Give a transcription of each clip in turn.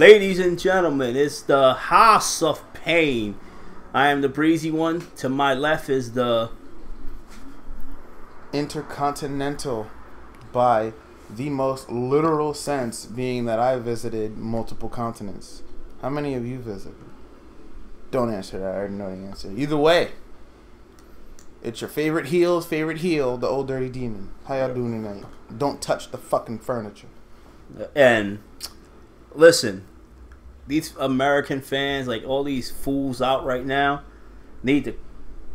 Ladies and gentlemen, it's the House of Pain. I am the breezy one. To my left is the Intercontinental, by the most literal sense, being that I visited multiple continents. How many of you visited? Don't answer that. I already know the answer. Either way, it's your favorite heel, the old dirty demon. How y'all doing tonight? Don't touch the fucking furniture. And listen, these American fans, like all these fools out right now, need to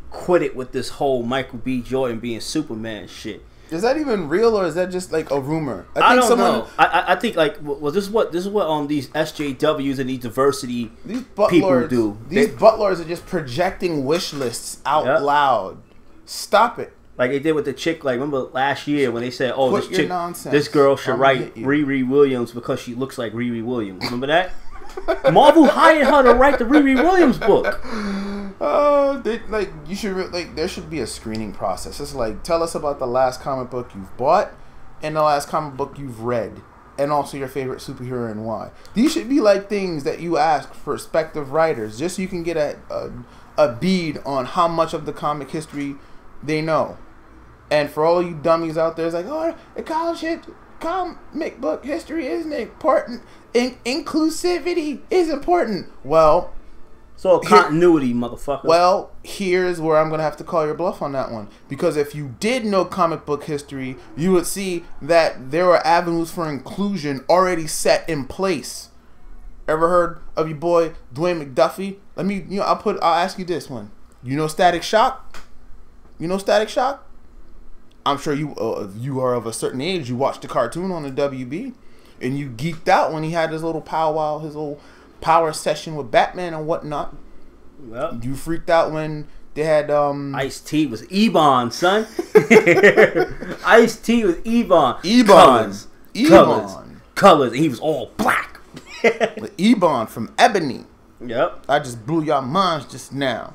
quit it with this whole Michael B. Jordan being Superman shit. Is that even real, or is that just like a rumor? I don't know. I think like, well, this is what these SJWs and these diversity people do. These butlers are just projecting wish lists out loud. Stop it. Like they did with the chick. Like remember last year when they said, "Oh, this girl should write Riri Williams because she looks like Riri Williams." Remember that? Marvel hired her to write the Riri Williams book. You should there should be a screening process. It's like, tell us about the last comic book you've bought and the last comic book you've read, and also your favorite superhero and why. These should be like things that you ask prospective writers, just so you can get a bead on how much of the comic history they know. And for all you dummies out there, it's like, oh, the comic book history isn't important. Inclusivity is important. Well, so continuity, motherfucker. Well, here's where I'm gonna have to call your bluff on that one, because if you did know comic book history, you would see that there are avenues for inclusion already set in place. Ever heard of your boy Dwayne McDuffie? I'll ask you this one. You know Static Shock? You know Static Shock? I'm sure you are of a certain age. You watched the cartoon on the WB, and you geeked out when he had his little powwow, his little power session with Batman and whatnot. Yep. You freaked out when they had Ice-T was Ebon, son. Ice-T was Ebon. Colors. And he was all black. Ebon from Ebony. Yep. I just blew your minds just now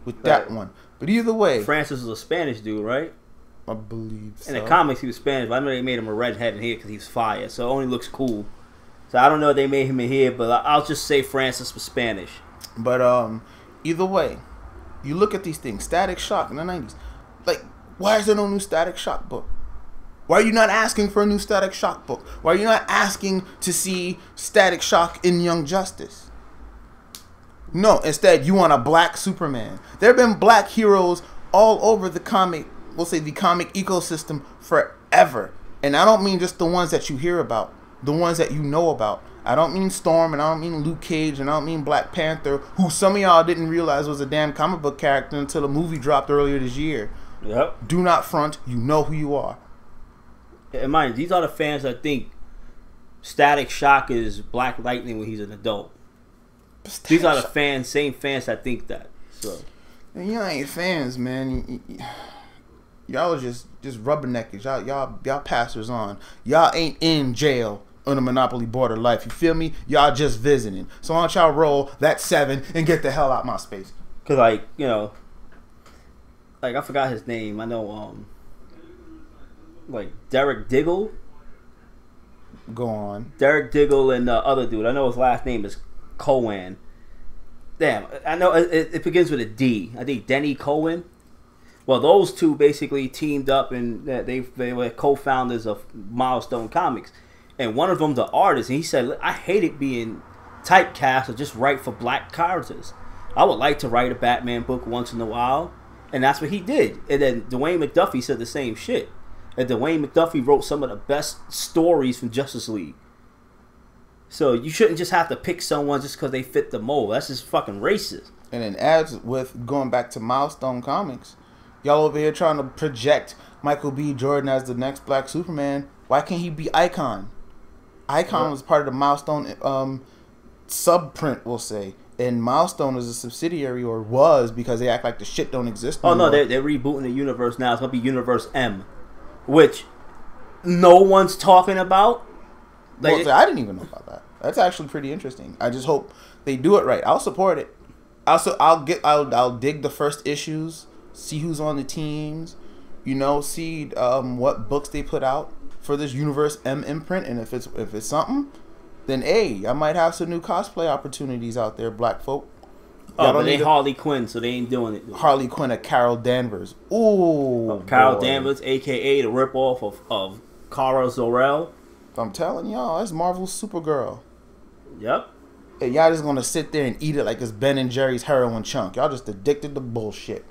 with that one. But either way, Francis was a Spanish dude, right? I believe so. In the comics, he was Spanish, but I know they made him a redhead in here because he's fire, so it only looks cool. So I don't know if they made him in here, but I'll just say Francis was Spanish. But either way, you look at these things. Static Shock in the 90s. Like, why is there no new Static Shock book? Why are you not asking for a new Static Shock book? Why are you not asking to see Static Shock in Young Justice? No, instead you want a black Superman. There have been black heroes all over the comic, we'll say the comic ecosystem, forever. And I don't mean just the ones that you hear about, the ones that you know about. I don't mean Storm, and I don't mean Luke Cage, and I don't mean Black Panther, who some of y'all didn't realize was a damn comic book character until the movie dropped earlier this year. Yep. Do not front. You know who you are. And mind, these are the fans that think Static Shock is Black Lightning when he's an adult. These are the same fans that think that. So, and y'all ain't fans, man. Y'all are just rubberneckers. Y'all passers on. Y'all ain't in jail on a Monopoly border life. You feel me? Y'all just visiting. So why don't y'all roll that 7 and get the hell out my space? Cause like, you know, like I forgot his name. I know like Derek Diggle. Go on. Derek Diggle and the other dude. I know his last name is Cohen. Damn, I know it begins with a D. I think Denny Cohen. Well, those two basically teamed up, and they were co-founders of Milestone Comics. And one of them's an artist, and he said, I hated being typecast or just write for black characters. I would like to write a Batman book once in a while. And that's what he did. And then Dwayne McDuffie said the same shit. And Dwayne McDuffie wrote some of the best stories from Justice League. So you shouldn't just have to pick someone just because they fit the mold. That's just fucking racist. And then as with going back to Milestone Comics, y'all over here trying to project Michael B. Jordan as the next black Superman. Why can't he be Icon? Icon was part of the Milestone subprint, we'll say. And Milestone is a subsidiary, or was, because they act like the shit don't exist anymore. Oh, no, they're rebooting the universe now. It's going to be Universe M, which no one's talking about. Like, well, I didn't even know about that. That's actually pretty interesting. I just hope they do it right. I'll support it. I'll dig the first issues, see who's on the teams, you know, see what books they put out for this Universe M imprint, and if it's something, then hey, I might have some new cosplay opportunities out there, black folk. Oh, but they Harley Quinn, so they ain't doing it. Harley Quinn or Carol Danvers. Ooh, Carol Danvers, a.k.a. the ripoff of Kara Zor-El. I'm telling y'all, that's Marvel's Supergirl. Yep. And y'all just gonna sit there and eat it like it's Ben and Jerry's heroin chunk. Y'all just addicted to bullshit.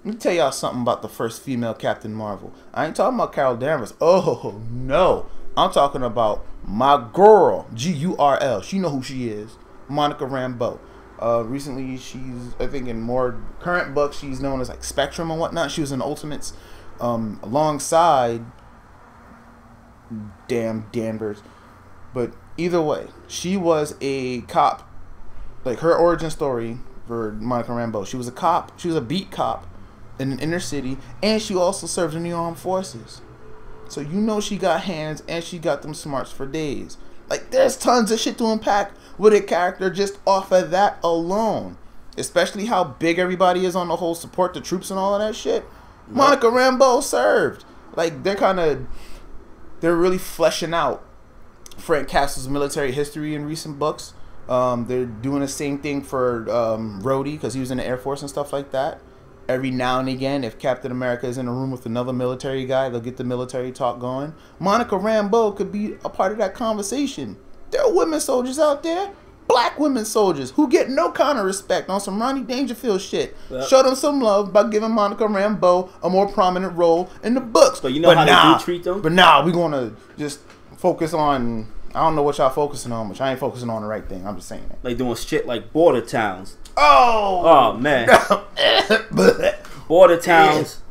Let me tell y'all something about the first female Captain Marvel. I ain't talking about Carol Danvers. Oh, no. I'm talking about my girl, G-U-R-L. She know who she is. Monica Rambeau. Recently, she's, I think in more current books, she's known as like Spectrum and whatnot. She was in Ultimates alongside Danvers. But either way, she was a cop. Like her origin story for Monica Rambeau. She was a cop. She was a beat cop in an inner city. And she also served in the armed forces. So you know she got hands and she got them smarts for days. Like, there's tons of shit to unpack with a character just off of that alone. Especially how big everybody is on the whole support the troops and all of that shit. Yep. Monica Rambeau served. Like, they're really fleshing out Frank Castle's military history in recent books. They're doing the same thing for Rhodey, because he was in the Air Force and stuff like that. Every now and again, if Captain America is in a room with another military guy, they'll get the military talk going. Monica Rambeau could be a part of that conversation. There are women soldiers out there, black women soldiers, who get no kind of respect on some Ronnie Dangerfield shit. Yep. Show them some love by giving Monica Rambeau a more prominent role in the books. But you know how they do treat them? But now we're going to just focus on... I don't know what y'all focusing on, but I ain't focusing on the right thing. I'm just saying that. Like doing shit like border towns. Oh man. Border towns.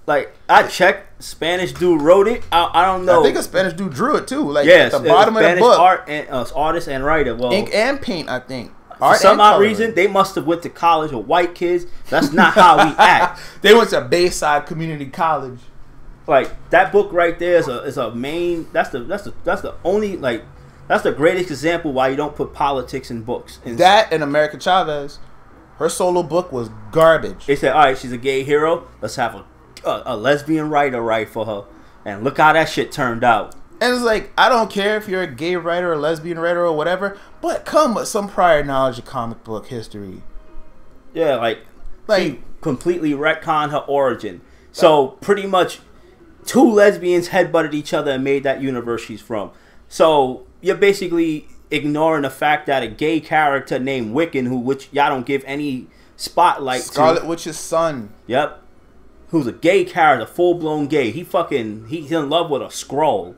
Like I checked, Spanish dude wrote it. I don't know. I think a Spanish dude drew it too. Like yes, at the bottom of the book. Artist and writer. Well, ink and paint, I think. For some odd reason, they must have went to college with white kids. That's not how we act. They went to Bayside Community College. Like that book right there is a main. That's the only like. That's the greatest example why you don't put politics in books. That and America Chavez, her solo book was garbage. They said, all right, she's a gay hero. Let's have a lesbian writer write for her. And look how that shit turned out. And it's like, I don't care if you're a gay writer or lesbian writer or whatever, but come with some prior knowledge of comic book history. Yeah, like she completely retconned her origin. So pretty much two lesbians headbutted each other and made that universe she's from. So you're basically ignoring the fact that a gay character named Wiccan, which y'all don't give any spotlight to. Scarlet Witch's son. Yep. Who's a gay character, full-blown gay. He's in love with a Skrull.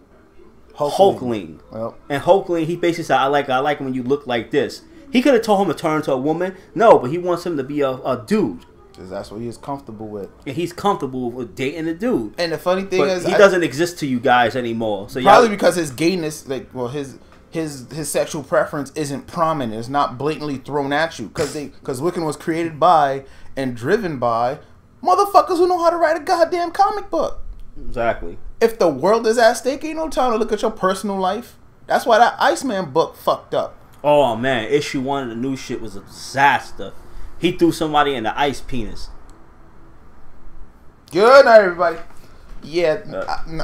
Hulkling. Yep. And Hulkling, he basically said, I like when you look like this. He could have told him to turn to a woman. No, but he wants him to be a dude. Because that's what he is comfortable with. And he's comfortable with dating a dude. And the funny thing is, he doesn't exist to you guys anymore. So probably because his gayness, his sexual preference isn't prominent. It's not blatantly thrown at you. Because Wiccan was created by and driven by motherfuckers who know how to write a goddamn comic book. Exactly. If the world is at stake, ain't no time to look at your personal life. That's why that Iceman book fucked up. Oh man, issue 1 of the new shit was a disaster. He threw somebody in the ice penis. Good night, everybody. Yeah,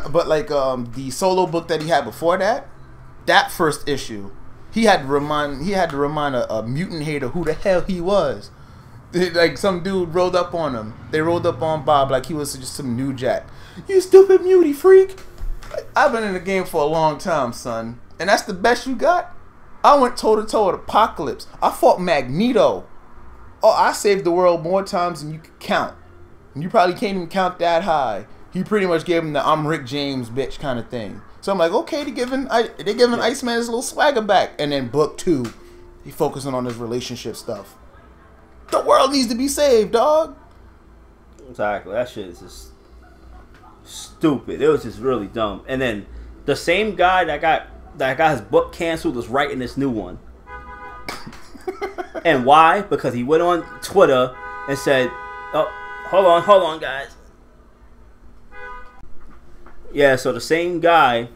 but like the solo book that he had before that first issue, he had to remind a mutant hater who the hell he was. Like some dude rolled up on him. They rolled up on Bob like he was just some new jack. You stupid mutie freak. I've been in the game for a long time, son, and that's the best you got. I went toe to toe with Apocalypse. I fought Magneto. Oh, I saved the world more times than you could count. And you probably can't even count that high. He pretty much gave him the I'm Rick James bitch kind of thing. So I'm like, okay, they're giving Iceman his little swagger back. And then book 2, he focusing on his relationship stuff. The world needs to be saved, dog. Exactly. That shit is just stupid. It was just really dumb. And then the same guy that got his book canceled was writing this new one. And why? Because he went on Twitter and said, oh, hold on, guys. Yeah, so the same guy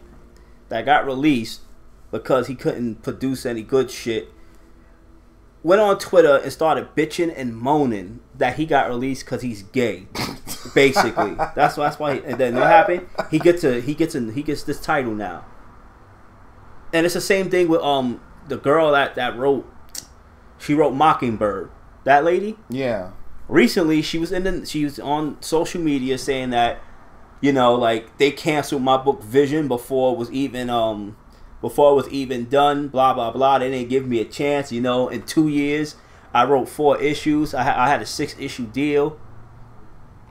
that got released because he couldn't produce any good shit went on Twitter and started bitching and moaning that he got released because he's gay. Basically, that's why. And then what happened? He gets this title now. And it's the same thing with the girl that wrote. She wrote Mockingbird. That lady. Yeah. Recently, she was on social media saying that, you know, like they canceled my book Vision before it was even done. Blah blah blah. They didn't give me a chance. You know, in 2 years, I wrote 4 issues. I had a 6-issue deal.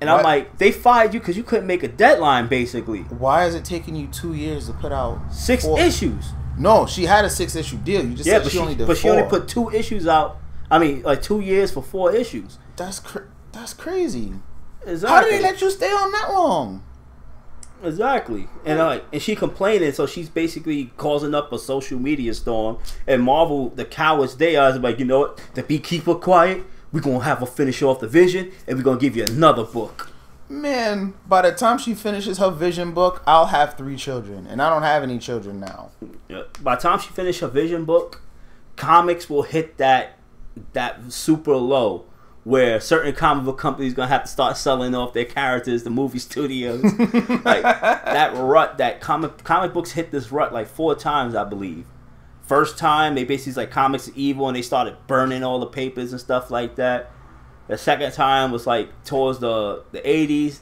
And What? I'm like, they fired you because you couldn't make a deadline, basically. Why is it taking you 2 years to put out 6 4 issues. No, she had a 6-issue deal. You just said But she only did but 4. she only put 2 issues out. I mean, like 2 years for 4 issues. That's crazy. Exactly. How did they let you stay on that long? Exactly. And she complaining, so she's basically causing up a social media storm. And Marvel, the cowards they are, is like, you know what? The beekeeper quiet. We're gonna have her finish off the Vision, and we're gonna give you another book. Man, by the time she finishes her Vision book, I'll have 3 children, and I don't have any children now. Yeah. By the time she finishes her Vision book, comics will hit that super low where certain comic book companies gonna have to start selling off their characters to movie studios. Like that rut, that comic books hit this rut like 4 times, I believe. First time they basically like comics are evil and they started burning all the papers and stuff like that. The second time was like towards the 80s.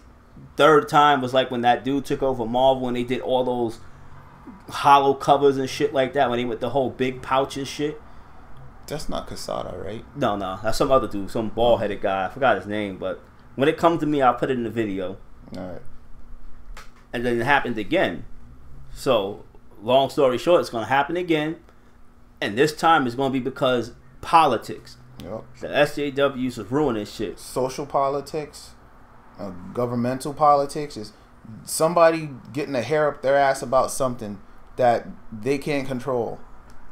Third time was like when that dude took over Marvel and they did all those hollow covers and shit like that when they went the whole big pouches shit. That's not Quesada, right? No, that's some other dude, some bald-headed guy. I forgot his name, but when it comes to me, I'll put it in the video. All right. And then it happened again. So, long story short, it's going to happen again. And this time it's going to be because politics. Yep. The SJWs is ruining shit. Social politics, governmental politics is somebody getting a hair up their ass about something that they can't control,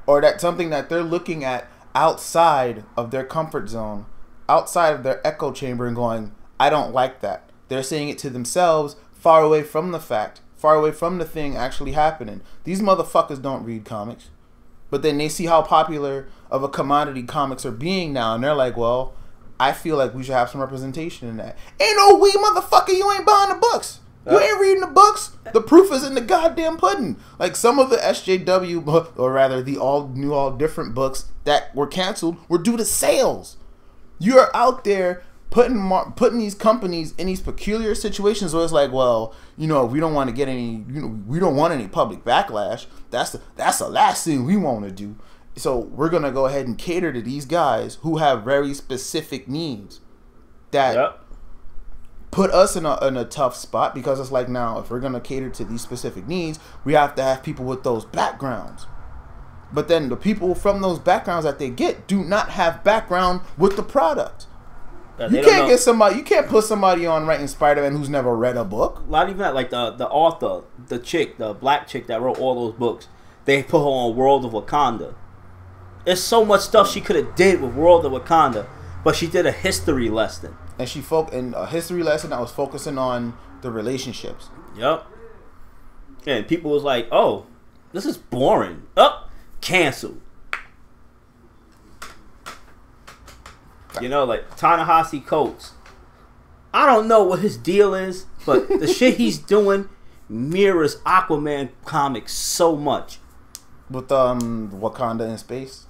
or that something that they're looking at outside of their comfort zone, outside of their echo chamber, and going, I don't like that. They're saying it to themselves, far away from the fact, far away from the thing actually happening. These motherfuckers don't read comics. But then they see how popular of a commodity comics are being now, and they're like, well, I feel like we should have some representation in that. Ain't no we, motherfucker, you ain't buying the books. You ain't reading the books. The proof is in the goddamn pudding. Like some of the SJW, or rather the all new, all different books that were canceled were due to sales. You're out there putting these companies in these peculiar situations where it's like, well, you know, we don't want to get any, you know, we don't want any public backlash. That's the last thing we want to do. So we're gonna go ahead and cater to these guys who have very specific needs that put us in a tough spot, because it's like, now if we're gonna cater to these specific needs, we have to have people with those backgrounds. But then the people from those backgrounds that they get do not have background with the product. You can't get somebody. You can't put somebody on writing Spider-Man who's never read a book. A lot of even that, like the author, the black chick that wrote all those books, they put her on World of Wakanda. There's so much stuff she could have did with World of Wakanda, but she did a history lesson. And she in a history lesson that was focusing on the relationships. Yep. And people was like, "Oh, this is boring." Oh, canceled. You know, like Ta-Nehisi Coates. I don't know what his deal is, but the shit he's doing mirrors Aquaman comics so much. With Wakanda in space.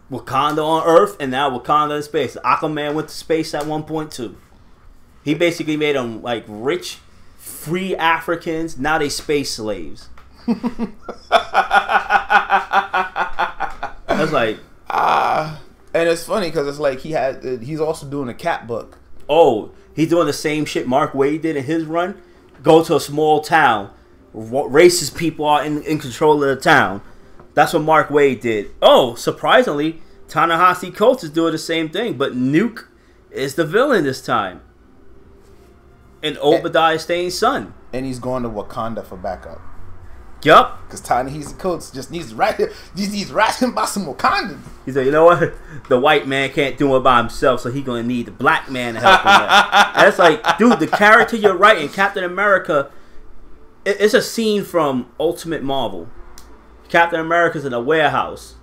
Wakanda on Earth, and now Wakanda in space. Aquaman went to space at 1 too. He basically made them like rich, free Africans. Now they space slaves. That's like and it's funny because it's like he's also doing a cat book. Oh, he's doing the same shit Mark Waid did in his run. Go to a small town. Racist people are in control of the town. That's what Mark Waid did. Oh, surprisingly, Ta-Nehisi Coates is doing the same thing, but Nuke is the villain this time. And Obadiah Stane's son. And he's going to Wakanda for backup. Yup. Because Ta-Nehisi Coates just needs to write him by some Wakandans. He said, you know what? The white man can't do it by himself, so he's going to need the black man to help him out. And it's like, dude, the character you're writing, Captain America, it's a scene from Ultimate Marvel. Captain America's in a warehouse.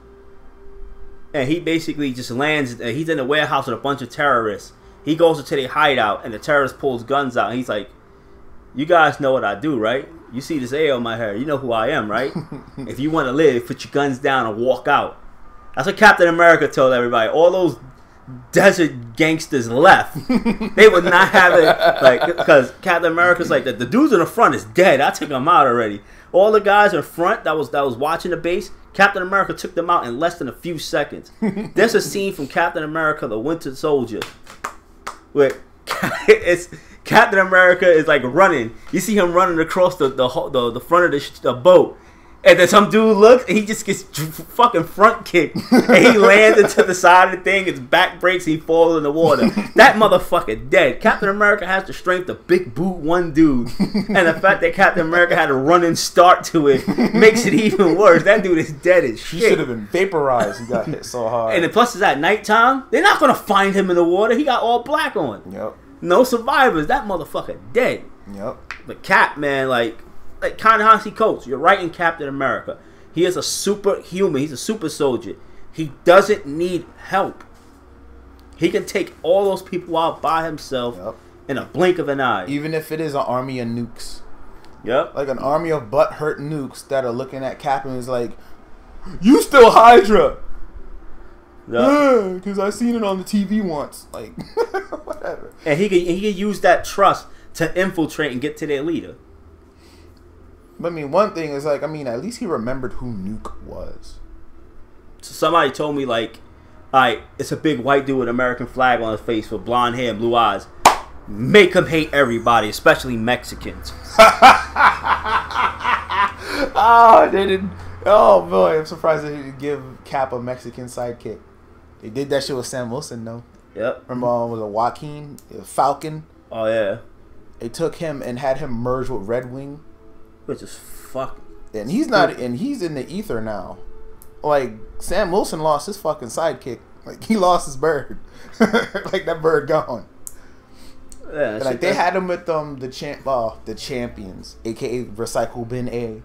And he basically just lands, he's in a warehouse with a bunch of terrorists. He goes into their hideout, and the terrorist pulls guns out, and he's like, You guys know what I do, right? You see this A on my hair. You know who I am, right? If you want to live, put your guns down and walk out. That's what Captain America told everybody. All those desert gangsters left. They would not have it, like, because Captain America's like, the dudes in the front is dead. I took them out already. All the guys in front that was watching the base, Captain America took them out in less than a few seconds. There's a scene from Captain America: The Winter Soldier where it's Captain America is like running. You see him running across the front of the boat. And then some dude looks and he just gets fucking front kicked. And he lands into the side of the thing. His back breaks. He falls in the water. That motherfucker dead. Captain America has the strength to big boot one dude. And the fact that Captain America had a running start to it makes it even worse. That dude is dead as shit. He should have been vaporized. He got hit so hard. And then plus it's at nighttime. They're not going to find him in the water. He got all black on. Yep. No survivors. That motherfucker dead. Yep. But Cap, man, like Ta-Nehisi Coates, you're right in Captain America. He is a superhuman. He's a super soldier. He doesn't need help. He can take all those people out by himself in a blink of an eye. Even if it is an army of nukes. Yep. Like an army of butt-hurt nukes that are looking at Cap and is like, you still Hydra. Yeah, because I seen it on the TV once. Like, whatever. And he can use that trust to infiltrate and get to their leader. But I mean, one thing is like, I mean, at least he remembered who Nuke was. So somebody told me like, alright, it's a big white dude with an American flag on his face with blonde hair and blue eyes. Make him hate everybody, especially Mexicans. Oh, they didn't. Oh boy, I'm surprised they didn't give Cap a Mexican sidekick. They did that shit with Sam Wilson though. Yep. Remember was it Joaquin Falcon? Oh yeah. They took him and had him merge with Red Wing. Which is fuck. And he's not, and he's in the ether now. Like Sam Wilson lost his fucking sidekick. Like he lost his bird. Like that bird gone. Yeah. Like they had him with the champions, aka Recycle Bin A.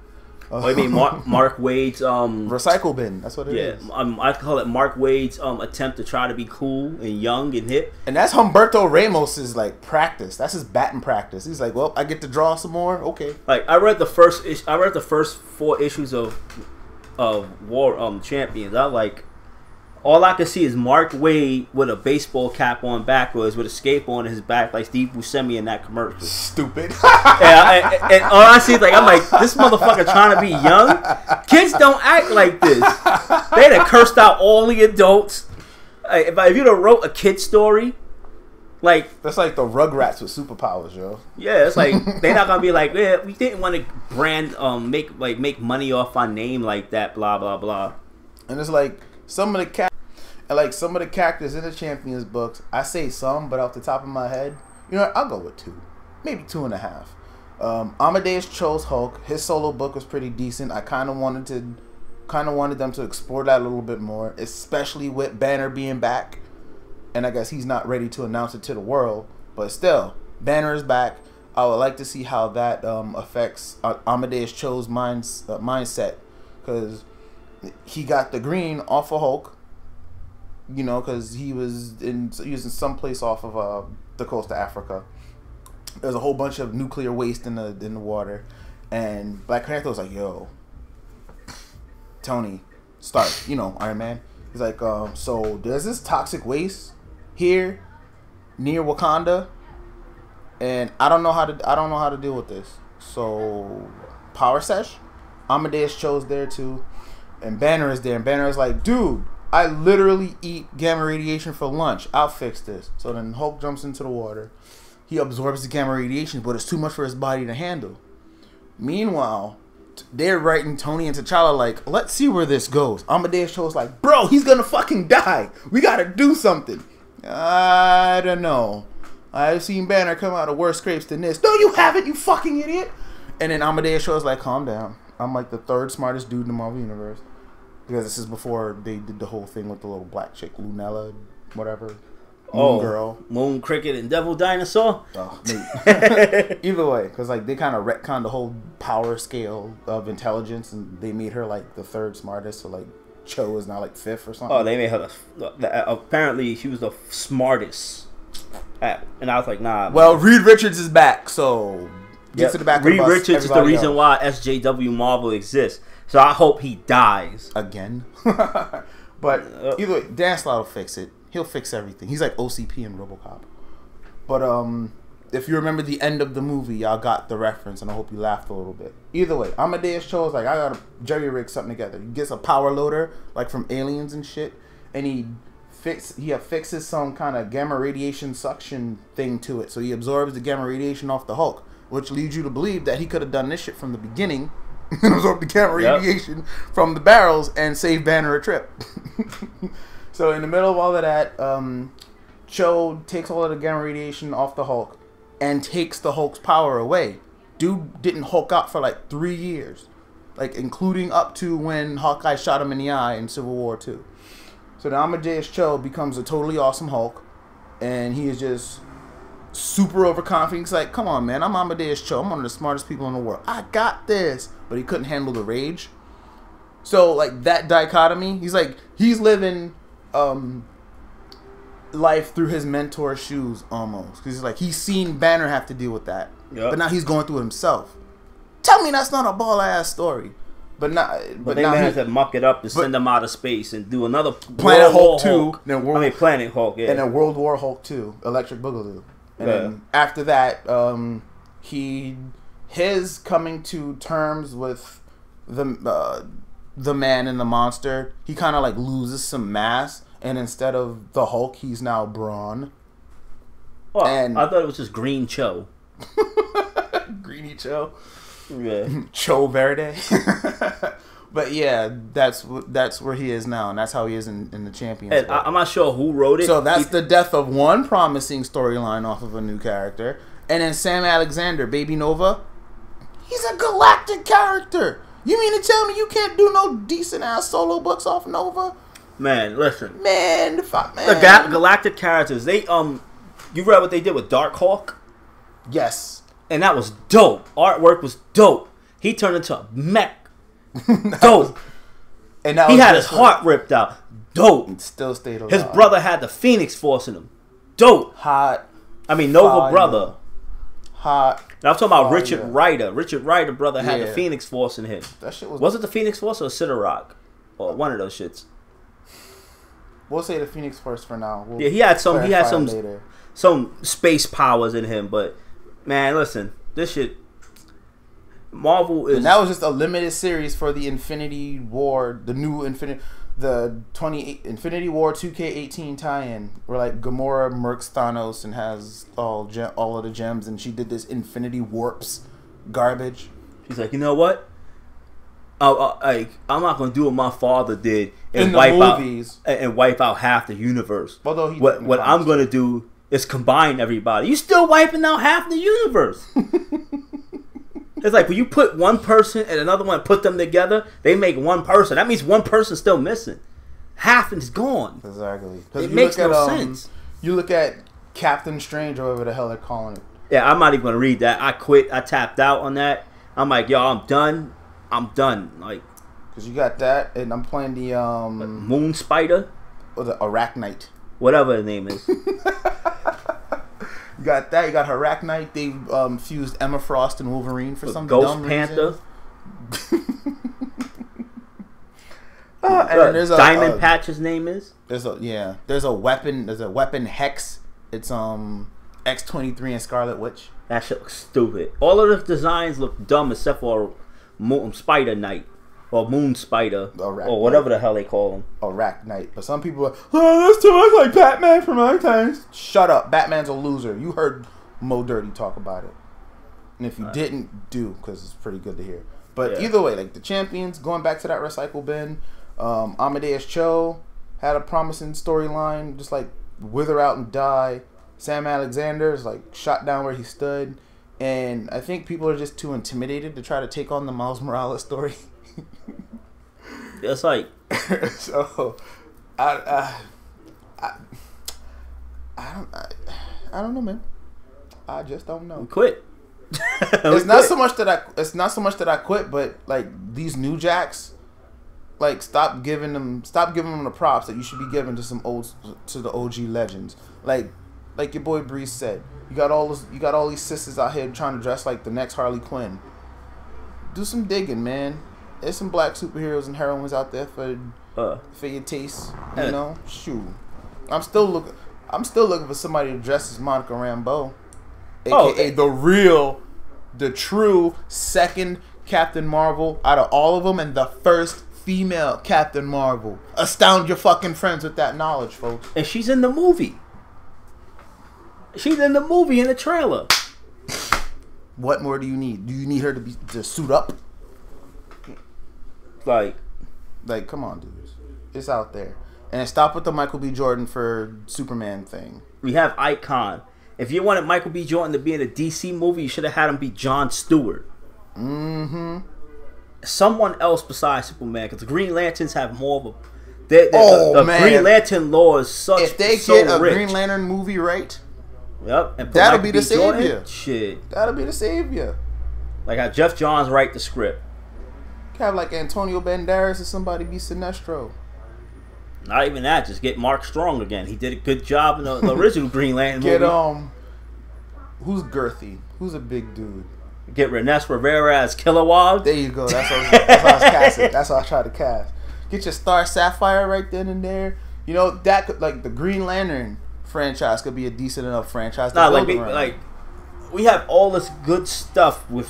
Oh, you mean Mark Wade's Recycle Bin? That's what it is. I call it Mark Wade's attempt to try to be cool and young and hip. And that's Humberto Ramos's like practice. That's his batting practice. He's like, well, I get to draw some more. Okay. Like I read the first 4 issues of War Champions. I like. All I can see is Mark Wade with a baseball cap on backwards with a skateboard on his back like Steve Buscemi in that commercial. Stupid. and all I see is like, I'm like, this motherfucker trying to be young? Kids don't act like this. They'd have cursed out all the adults. If you'd have wrote a kid story, like... That's like the Rugrats with superpowers, yo. Yeah, it's like, they're not going to be like, yeah, we didn't want to brand, make money off our name like that, blah, blah, blah. And it's like, some of the characters in the Champions books, I say some, but off the top of my head, you know what, I'll go with 2. Maybe 2.5. Amadeus chose Hulk. His solo book was pretty decent. I kind of wanted them to explore that a little bit more, especially with Banner being back. And I guess he's not ready to announce it to the world, but still, Banner is back. I would like to see how that affects Amadeus Cho's mindset, because he got the green off of Hulk. You know, because he was in some place off of the coast of Africa. There's a whole bunch of nuclear waste in the water, and Black Panther was like, "Yo, Tony Stark, you know, Iron Man." He's like, "So there's this toxic waste here near Wakanda, and I don't know how to deal with this. So Power Sesh, Amadeus Cho's there too, and Banner is there, and Banner is like, dude, I literally eat gamma radiation for lunch. I'll fix this." So then Hulk jumps into the water. He absorbs the gamma radiation, but it's too much for his body to handle. Meanwhile, they're writing Tony and T'Challa like, let's see where this goes. Amadeus Cho's like, bro, he's gonna fucking die. We gotta do something. I don't know. I've seen Banner come out of worse scrapes than this. No, you haven't, you fucking idiot. And then Amadeus Cho's like, calm down. I'm like the 3rd smartest dude in the Marvel Universe. Because this is before they did the whole thing with the little black chick, Lunella, whatever. Moon Girl. Moon Cricket and Devil Dinosaur? Oh, maybe. Either way, because like, they kind of retconned the whole power scale of intelligence, and they made her like the 3rd smartest, so like Cho is now like 5th or something. Oh, they made her apparently she was the smartest. And I was like, nah. Well, Reed Richards is back, so gets to the back of the Reed bus. Richards is the everybody reason else. why SJW Marvel exists. So I hope he dies. Again. But either way, Dan Slott will fix it. He'll fix everything. He's like OCP in RoboCop. But if you remember the end of the movie, y'all got the reference, and I hope you laughed a little bit. Either way, Amadeus Cho is like, I gotta jerry rig something together. He gets a power loader, like from Aliens and shit, and he affixes some kind of gamma radiation suction thing to it, so he absorbs the gamma radiation off the Hulk, which leads you to believe that he could have done this shit from the beginning and absorbed the gamma radiation from the barrels and saved Banner a trip. So in the middle of all of that, Cho takes all of the gamma radiation off the Hulk and takes the Hulk's power away. Dude didn't Hulk out for like 3 years, like including up to when Hawkeye shot him in the eye in Civil War 2. So now Amadeus Cho becomes a totally awesome Hulk, and he is just super overconfident. He's like, come on, man, I'm Amadeus Cho. I'm one of the smartest people in the world. I got this. But he couldn't handle the rage. So, like, that dichotomy, he's living life through his mentor's shoes, almost. Because he's seen Banner have to deal with that. Yep. But now he's going through it himself. Tell me that's not a ball-ass story. But they managed to muck it up to send them out of space and do another Planet Hulk 2. Planet Hulk, yeah. And then World War Hulk 2, Electric Boogaloo. And then after that, his coming to terms with the man and the monster, he kind of like loses some mass, and instead of the Hulk, he's now Brawn. Well, and I thought it was just Green Cho. Greeny Cho. Yeah. Cho Verde. But yeah, that's where he is now, and that's how he is in the Champions. And I'm not sure who wrote it. So that's the death of one promising storyline off of a new character. And then Sam Alexander, Baby Nova, he's a galactic character. You mean to tell me you can't do no decent ass solo books off Nova? Man, listen. Man. The galactic characters, they you read what they did with Darkhawk? Yes. And that was dope. Artwork was dope. He turned into a mech. Dope. And he had his heart ripped out. Dope. And still stayed alive. His brother had the Phoenix Force in him. Dope. Hot. I mean, Nova brother. Hot. Now, I'm talking about Richard Rider. Richard Rider brother had the Phoenix Force in him. That shit was it the Phoenix Force or Sidorak? Or one of those shits. We'll say the Phoenix Force for now. Yeah, he had some space powers in him, but man, listen, this shit Marvel is... And that was just a limited series for the Infinity War, the new Infinity War 2K18 tie-in, where like Gamora murks Thanos and has all of the gems, and she did this Infinity Warps garbage. She's like, you know what? I'm not gonna do what my father did and wipe out half the universe. Although what I'm gonna do is combine everybody. You still wiping out half the universe. It's like when you put one person and another one, put them together, they make one person. That means one person's still missing. Half is gone. Exactly. It makes no sense. You look at Captain Strange, or whatever the hell they're calling it. Yeah, I'm not even gonna read that. I quit. I tapped out on that. I'm like, yo, I'm done. Like, because you got that, and I'm playing the Moon Spider or the Arachnite, whatever the name is. You got that. You got Arachnite. They fused Emma Frost and Wolverine for some Ghost dumb Panther. And then there's Diamond Patch's name is. There's a weapon. There's a weapon Hex. It's X-23 and Scarlet Witch. That shit looks stupid. All of the designs look dumb except for Spider Knight or Moon Spider or whatever the hell they call him. Arachnite. But some people are, oh, that's too much like Batman from my times. Shut up. Batman's a loser. You heard Mo Dirty talk about it. And if you didn't, because it's pretty good to hear. But either way, like the Champions, going back to that recycle bin, Amadeus Cho had a promising storyline, just like wither out and die. Sam Alexander is like shot down where he stood. And I think people are just too intimidated to try to take on the Miles Morales story. It's like so. I don't know, man. I just don't know. We quit. It's not so much that I quit, but like these new jacks, like stop giving them the props that you should be giving to the OG legends. Like like your boy Breeze said, you got all these sisters out here trying to dress like the next Harley Quinn. Do some digging, man. There's some black superheroes and heroines out there for your taste. You know, shoot. I'm still looking for somebody to dress as Monica Rambeau, aka the true second Captain Marvel out of all of them, and the first female Captain Marvel. Astound your fucking friends with that knowledge, folks. And she's in the movie. She's in the movie in the trailer. What more do you need? Do you need her to suit up? Like, come on, dudes. It's out there. And stop with the Michael B. Jordan for Superman thing. We have Icon. If you wanted Michael B. Jordan to be in a DC movie, you should have had him be John Stewart. Mm-hmm. Someone else besides Superman, because the Green Lanterns have more of a... the Green Lantern lore is such If they so get a rich. Green Lantern movie right, yep, and that'll be the savior. Jordan, shit. That'll be the savior. Like how Jeff Johns write the script. Have like Antonio Banderas or somebody be Sinestro. Not even that, just get Mark Strong again. He did a good job in the original Green Lantern movie. Who's girthy? Who's a big dude? Get Renes Rivera as Kilowog. There you go. That's what I was casting. That's what I tried to cast. Get your Star Sapphire right then and there. You know, that could, like, the Green Lantern franchise could be a decent enough franchise to build around. We have all this good stuff with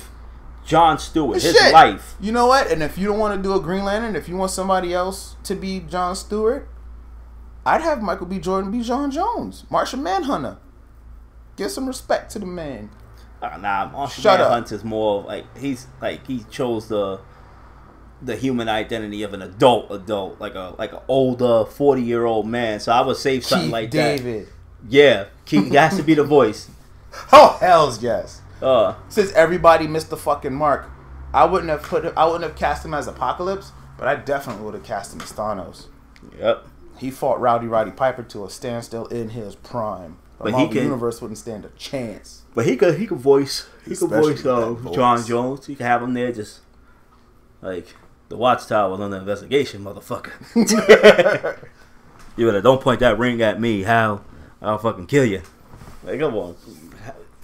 John Stewart, his shit. life. You know what? And if you don't want to do a Green Lantern, if you want somebody else to be John Stewart, I'd have Michael B. Jordan be John Jones, Martian Manhunter. Give some respect to the man. Martian Manhunter's more he chose the human identity of an adult, like an older 40-year-old man. So I would say something Keith like David. that. Yeah, Keith has to be the voice. Oh hell's yes. Since everybody missed the fucking mark, I wouldn't have cast him as Apocalypse, but I definitely would have cast him as Thanos. Yep. He fought Roddy Piper to a standstill in his prime. The Marvel Universe wouldn't stand a chance. But he could voice John Jones. He could have him there just like the Watchtower was under investigation, motherfucker. You better don't point that ring at me, Hal. I'll fucking kill you. Like, come on.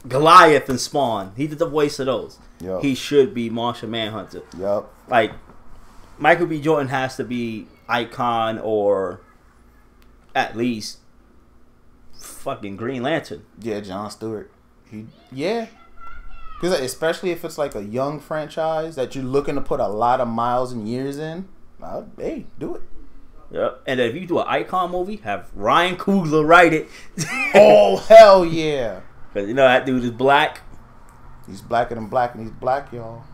Goliath and Spawn. He did the voice of those. Yep. He should be Martian Manhunter. Yep. Like, Michael B. Jordan has to be Icon or at least fucking Green Lantern. Yeah, John Stewart. Because especially if it's like a young franchise that you're looking to put a lot of miles and years in, hey, do it. Yep. And if you do an Icon movie, have Ryan Coogler write it. Oh, hell yeah. Because, you know, that dude is black. He's blacker than black, and he's black, y'all.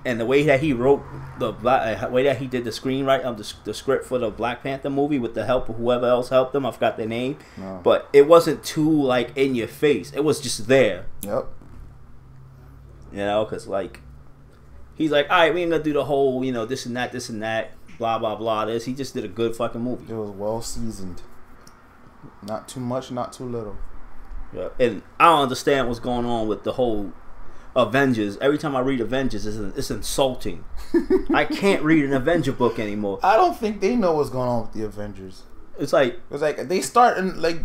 And the way that he wrote way that he did the screenwrite of the script for the Black Panther movie with the help of whoever else helped him, I forgot their name. No. But it wasn't too, like, in your face. It was just there. Yep. You know, because, like, he's like, all right, we ain't going to do the whole, you know, this and that, blah, blah, blah, this. He just did a good fucking movie. It was well seasoned. Not too much, not too little. Yeah. And I don't understand what's going on with the whole Avengers. Every time I read Avengers, it's insulting. I can't read an Avenger book anymore. I don't think they know what's going on with the Avengers. It's like they start and like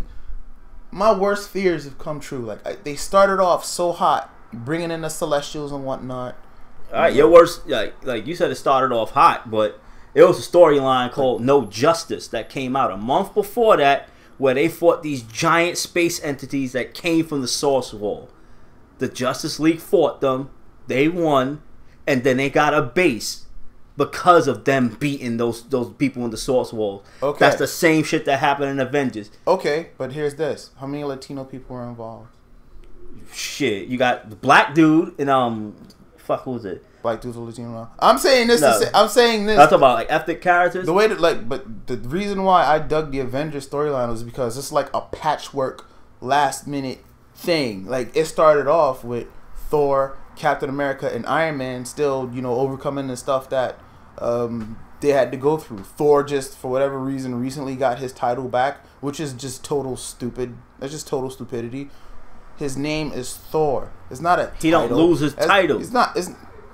my worst fears have come true. Like they started off so hot, bringing in the Celestials and whatnot. All right, your worst, like you said, it started off hot, but it was a storyline called No Justice that came out a month before that, where they fought these giant space entities that came from the Source Wall. The Justice League fought them, they won, and then they got a base because of them beating those people in the Source Wall. Okay. That's the same shit that happened in Avengers. Okay, but here's this. How many Latino people were involved? Shit, you got the black dude and who was it? Black dudes are Latino. I'm saying this. No. I'm saying this. I'm talking about like ethnic characters. The way that but the reason why I dug the Avengers storyline was because it's like a patchwork, last minute thing. Like it started off with Thor, Captain America, and Iron Man still, overcoming the stuff that they had to go through. Thor just for whatever reason recently got his title back, which is just total stupid. That's just total stupidity. His name is Thor. It's not a title. He don't lose his title.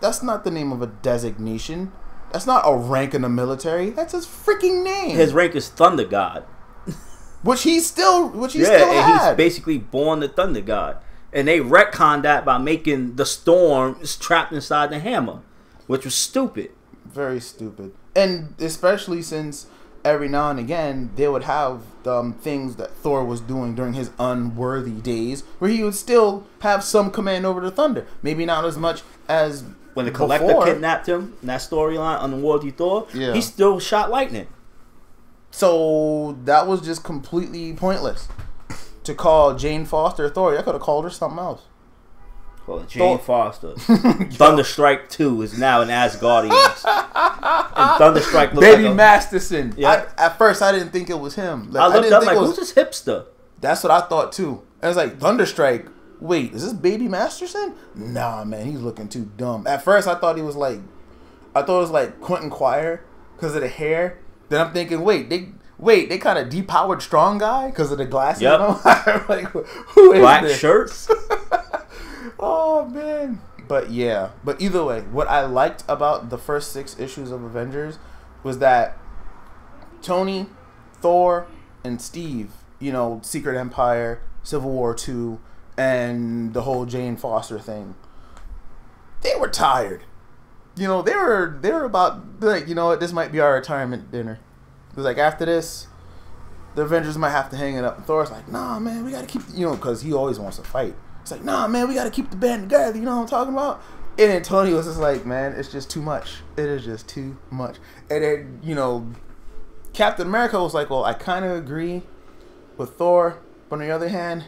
That's not the name of a designation. That's not a rank in the military. That's his freaking name. His rank is Thunder God. which he still and had. he's basically born the Thunder God. And they retconned that by making the Storm is trapped inside the hammer, which was stupid. Very stupid. And especially since every now and again they would have things that Thor was doing during his unworthy days where he would still have some command over the Thunder. Maybe not as much as when the Collector kidnapped him in that storyline on the Unworthy Thor, he still shot lightning. So that was just completely pointless. To call Jane Foster Thor, I could have called her something else. Well, Jane Foster. Thunderstrike 2 is now in Asgardians. And Thunderstrike looks Baby like Masterson. Yep. At first, I didn't think it was him. Like, I looked up like, who's this hipster? That's what I thought too. I was like, Thunderstrike. Wait, is this Baby Masterson? Nah, man, he's looking too dumb. At first, I thought it was like Quentin Quire because of the hair. Then I'm thinking, wait, they kind of depowered Strong Guy because of the glasses. Yep. Like, who is Black this? shirts. Oh man. But yeah. But either way, what I liked about the first 6 issues of Avengers was that Tony, Thor, and Steve, Secret Empire, Civil War 2, and the whole Jane Foster thing, they were tired. They were about like, what, this might be our retirement dinner. It was like, after this, the Avengers might have to hang it up. And Thor's like, nah, man, we got to keep, because he always wants to fight. It's like, nah, man, we got to keep the band together. You know what I'm talking about? And then Tony was just like, man, it's just too much. It is just too much. And then, Captain America was like, well, I kind of agree with Thor. But on the other hand,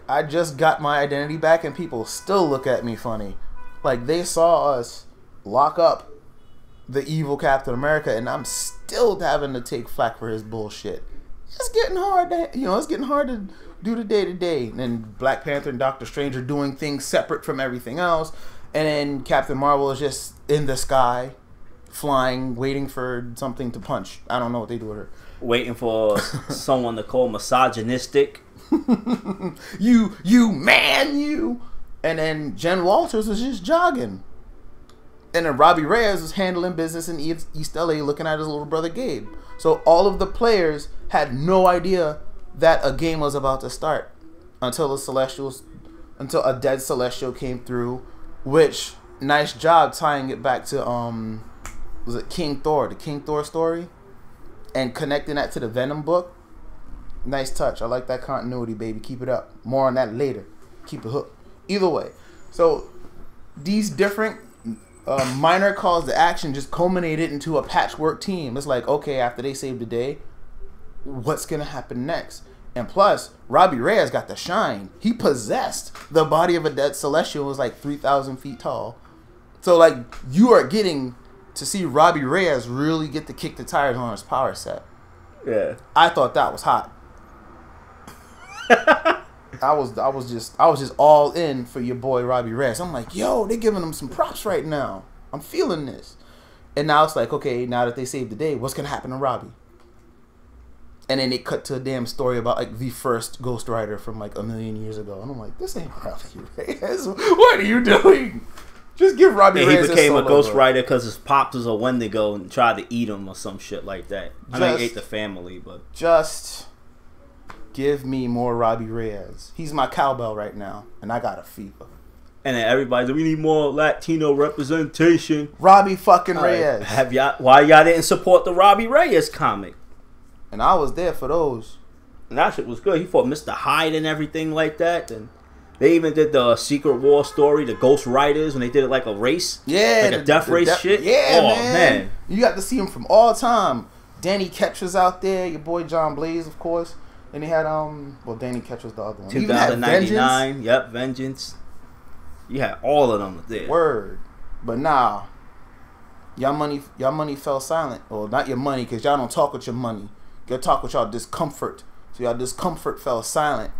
I just got my identity back and people still look at me funny. Like, they saw us lock up the evil Captain America, and I'm still having to take flack for his bullshit. It's getting hard to do the day-to-day. And then Black Panther and Doctor Strange are doing things separate from everything else. And then Captain Marvel is just in the sky, flying, waiting for something to punch. I don't know what they do with her. Waiting for someone to call misogynistic. You man. And then Jen Walters was just jogging. And then Robbie Reyes was handling business in East LA, looking at his little brother Gabe. So all of the players had no idea that a game was about to start until a dead Celestial came through. Which, nice job tying it back to was it King Thor, the King Thor story, and connecting that to the Venom book. Nice touch. I like that continuity, baby. Keep it up. More on that later. Keep it hooked. Either way, so these different minor calls to action just culminated into a patchwork team. It's like, okay, after they saved the day, what's gonna happen next? And plus, Robbie Reyes got the shine. He possessed the body of a dead Celestial. It was like 3,000 feet tall. So like, you are getting to see Robbie Reyes really get to kick the tires on his power set. Yeah, I thought that was hot. I was just all in for your boy Robbie Reyes. I'm like, yo, they're giving him some props right now. I'm feeling this. And now it's like, okay, now that they saved the day, what's gonna happen to Robbie? And then they cut to a damn story about like the first Ghost Rider from like 1,000,000 years ago. And I'm like, this ain't Robbie Reyes. What are you doing? Just give Robbie Reyes. He became a Ghost Rider because his pops was a Wendigo and tried to eat him or some shit like that. I know he ate the family, but just give me more Robbie Reyes. He's my cowbell right now, and I got a fever. And then everybody's like, we need more Latino representation. Robbie fucking Reyes. Why y'all didn't support the Robbie Reyes comic? And I was there for those. And that shit was good. He fought Mr. Hyde and everything like that. And they even did the Secret War story, the Ghost Riders, when they did it like a race. Yeah. Like a death race shit. Yeah, man. You got to see him from all time. Danny Ketch was out there. Your boy John Blaze, of course. And he had, Danny Ketch was the other one. 2099. Yep, Vengeance. You had all of them there. Word. But nah. Y'all money fell silent. Well, not your money, because y'all don't talk with your money. Y'all talk with y'all discomfort. So y'all discomfort fell silent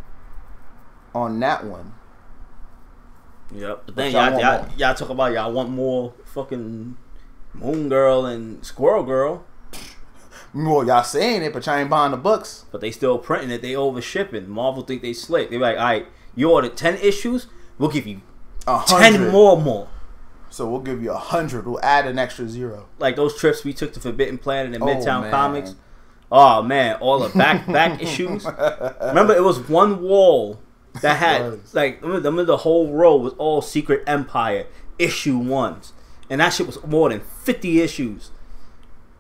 on that one. Yep. But then y'all talk about y'all want more fucking Moon Girl and Squirrel Girl. Well, y'all saying it, but y'all ain't buying the books. But they still printing it. They over shipping. Marvel think they slick. They be like, all right, you ordered 10 issues, we'll give you 10 more. So we'll give you 100. We'll add an extra 0. Like those trips we took to Forbidden Planet and Midtown Comics. Oh man, all the back issues. Remember, it was one wall that had like remember the whole row was all Secret Empire issue ones, and that shit was more than 50 issues.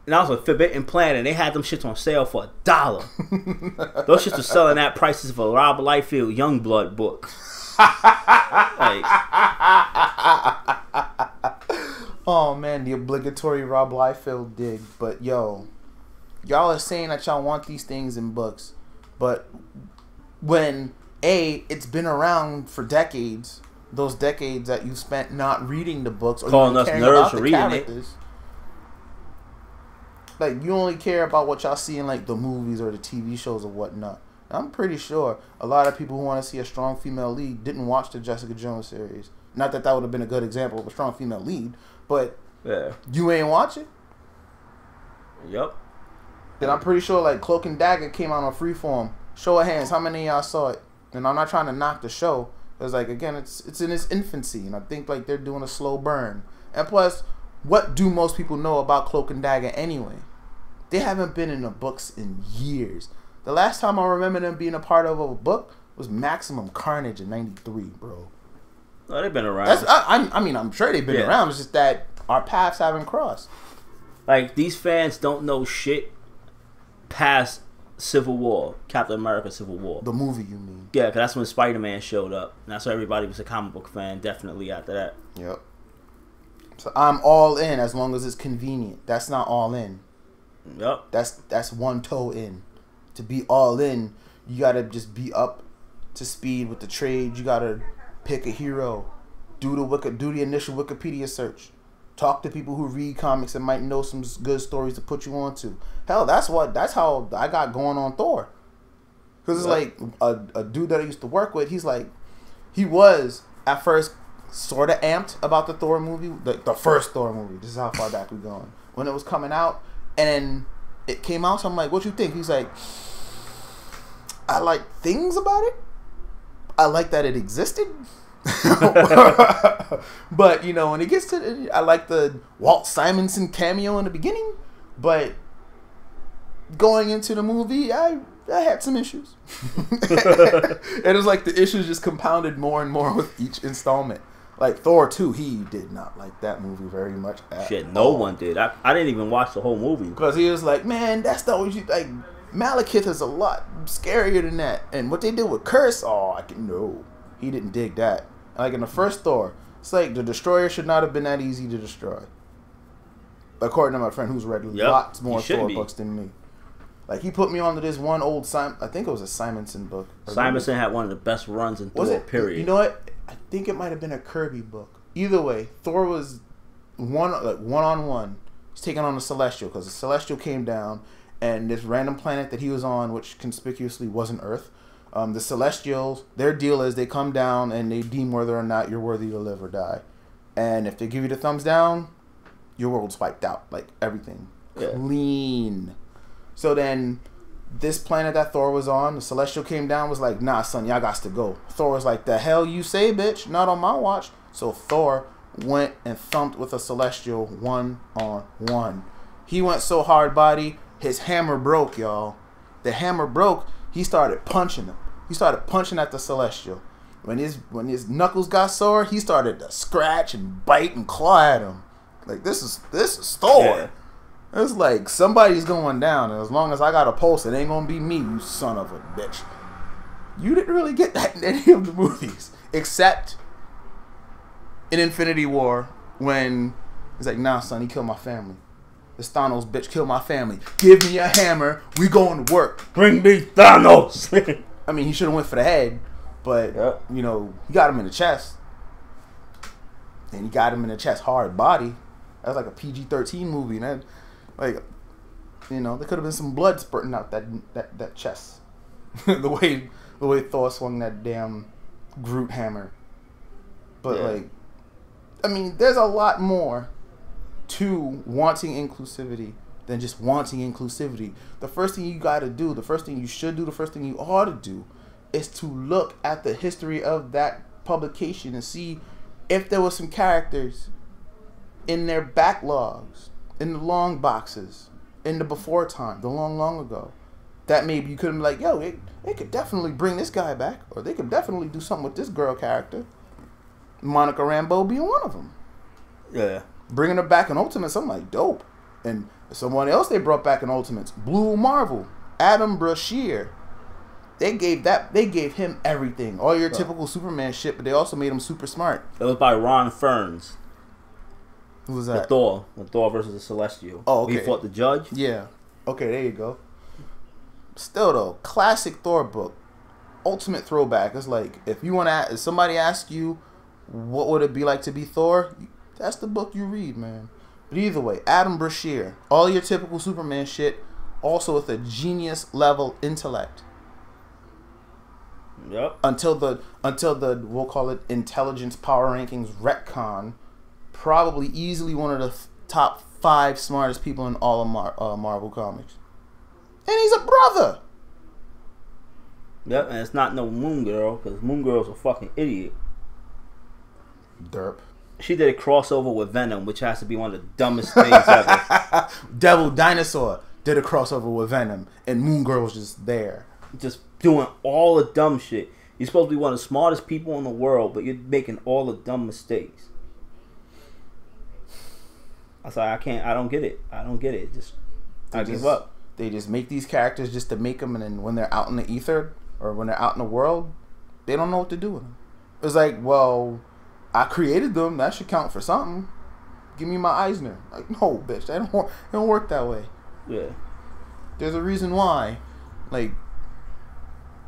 And that was a Forbidden Planet, and they had them shits on sale for $1. Those shits were selling at prices for Rob Liefeld Youngblood books. Like, oh man, the obligatory Rob Liefeld dig. But yo, y'all are saying that y'all want these things in books, but when it's been around for decades, those decades that you spent not reading the books or calling us nerds for reading characters, like you only care about what y'all see in like the movies or the TV shows or whatnot. I'm pretty sure a lot of people who want to see a strong female lead didn't watch the Jessica Jones series. Not that that would have been a good example of a strong female lead, but yeah, you ain't watch it. Yep. Then I'm pretty sure like Cloak and Dagger came out on Freeform. Show of hands, how many of y'all saw it? And I'm not trying to knock the show. It's like again, it's in its infancy, and I think like they're doing a slow burn. And plus, what do most people know about Cloak and Dagger anyway? They haven't been in the books in years. The last time I remember them being a part of a book was Maximum Carnage in '93, bro. Oh, they've been around. I mean, I'm sure they've been around. It's just that our paths haven't crossed. Like, these fans don't know shit past Civil War, Captain America Civil War. The movie, you mean? Yeah, because that's when Spider-Man showed up. And that's why everybody was a comic book fan, definitely after that. Yep. So I'm all in as long as it's convenient. That's not all in. Yep. That's one toe in. To be all in, you gotta just be up to speed with the trade. You gotta pick a hero, do the initial Wikipedia search, talk to people who read comics and might know some good stories to put you on to. Hell, that's how I got going on Thor. Because it's like a dude that I used to work with. He's like, he was at first sort of amped about the Thor movie, the first Thor movie. This is how far back we're going. When it was coming out, and then it came out, so I'm like, what you think? He's like, I like things about it. I like that it existed. But, you know, when it gets to, I like the Walt Simonson cameo in the beginning, but going into the movie, I had some issues. And it was like the issues just compounded more and more with each installment. Like Thor 2, he did not like that movie very much at Shit, no one did. I didn't even watch the whole movie. Because he was like, man, that's not what you, like, Malekith is a lot scarier than that. And what they did with Curse, no. He didn't dig that. Like in the first Thor, it's like the Destroyer should not have been that easy to destroy. According to my friend who's read lots more Thor books than me. Like, he put me onto this one old I think it was a Simonson book. Simonson had one of the best runs in Thor, period. You know what? I think it might have been a Kirby book. Either way, Thor was one-on-one. He's taking on the Celestial, because the Celestial came down, and this random planet that he was on, which conspicuously wasn't Earth, the Celestials, their deal is they come down and they deem whether or not you're worthy to live or die. And if they give you the thumbs down, your world's wiped out. Like, everything. Yeah. Clean. So then, this planet that Thor was on, the Celestial came down, was like, nah, son, y'all got to go. Thor was like, the hell you say, bitch? Not on my watch. So Thor went and thumped with a Celestial one-on-one. He went so hard body, his hammer broke, y'all. The hammer broke, he started punching him. He started punching at the Celestial. When his knuckles got sore, he started to scratch and bite and claw at him. Like, this is Thor. Yeah. It's like, somebody's going down, and as long as I got a pulse, it ain't gonna be me, you son of a bitch. You didn't really get that in any of the movies, except in Infinity War, when he's like, nah, son, he killed my family. This Thanos bitch killed my family. Give me a hammer, we going to work. Bring me Thanos. I mean, he should have went for the head, but, you know, he got him in the chest. And he got him in the chest hard body. That was like a PG-13 movie, and that, like, you know, there could have been some blood spurting out that chest. the way Thor swung that damn Groot hammer. But like, I mean, there's a lot more to wanting inclusivity than just wanting inclusivity. The first thing you got to do, the first thing you should do, the first thing you ought to do is to look at the history of that publication and see if there were some characters in their backlogs, in the long boxes, in the before time, the long ago, that maybe you couldn't be like, yo, they could definitely bring this guy back, or they could definitely do something with this girl character. Monica Rambeau being one of them. Yeah. Bringing her back in Ultimates, I'm like, dope. And someone else they brought back in Ultimates, Blue Marvel, Adam Brashear. They gave him everything, all your typical Superman shit, but they also made him super smart. That was by Ron Ferns. Who was that? The Thor versus the Celestial. Oh, okay. He fought the Judge. Yeah. Okay, there you go. Still though, classic Thor book, ultimate throwback. It's like if somebody asks you, what would it be like to be Thor? That's the book you read, man. But either way, Adam Brashear, all your typical Superman shit, also with a genius level intellect. Yep. Until the we'll call it intelligence power rankings retcon, probably easily one of the top 5 smartest people in all of Marvel Comics. And he's a brother. Yep, and it's not no Moon Girl, because Moon Girl's a fucking idiot. Derp. She did a crossover with Venom, which has to be one of the dumbest things ever. Devil Dinosaur did a crossover with Venom, and Moon Girl was just there. Just doing all the dumb shit. You're supposed to be one of the smartest people in the world, but you're making all the dumb mistakes. I was like, I don't get it. I give up. They just make these characters just to make them, and then when they're out in the ether or when they're out in the world, they don't know what to do with them. It's like, well, I created them. That should count for something. Give me my Eisner. Like, no, bitch, that don't work that way. Yeah. There's a reason why, like,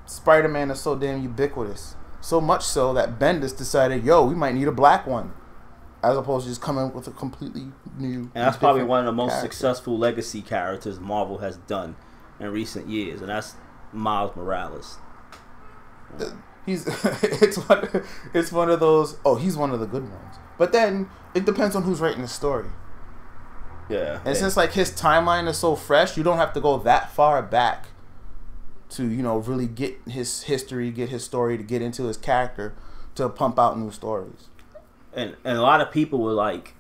Spider-Man is so damn ubiquitous. So much so that Bendis decided, yo, we might need a black one, as opposed to just coming with a completely new. And that's probably one of the most successful legacy characters Marvel has done in recent years, and that's Miles Morales. It's one of those. Oh, he's one of the good ones. But then it depends on who's writing the story. Yeah. And since like his timeline is so fresh, you don't have to go that far back to really get his history, get his story, to get into his character, to pump out new stories. And a lot of people were like,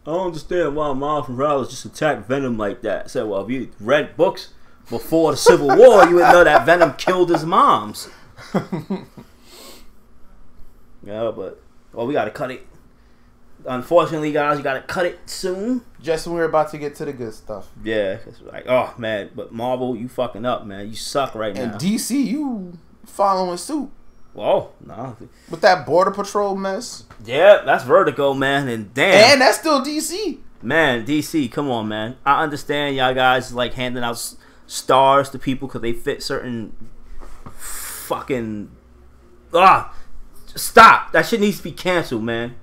I don't understand why Miles Morales just attacked Venom like that. I said, well, if you read books before the Civil War, you would know that Venom killed his moms. Yeah, but we gotta cut it. Unfortunately, guys, you gotta cut it soon. Just when we're about to get to the good stuff. Yeah, it's like, oh man, but Marvel, you fucking up, man. You suck right now. And DC, you following suit. Whoa, no. With that Border Patrol mess. Yeah, that's Vertigo, man, and damn. And that's still DC. Man, DC, come on, man. I understand y'all guys like handing out stars to people because they fit certain fucking... Stop. That shit needs to be canceled, man.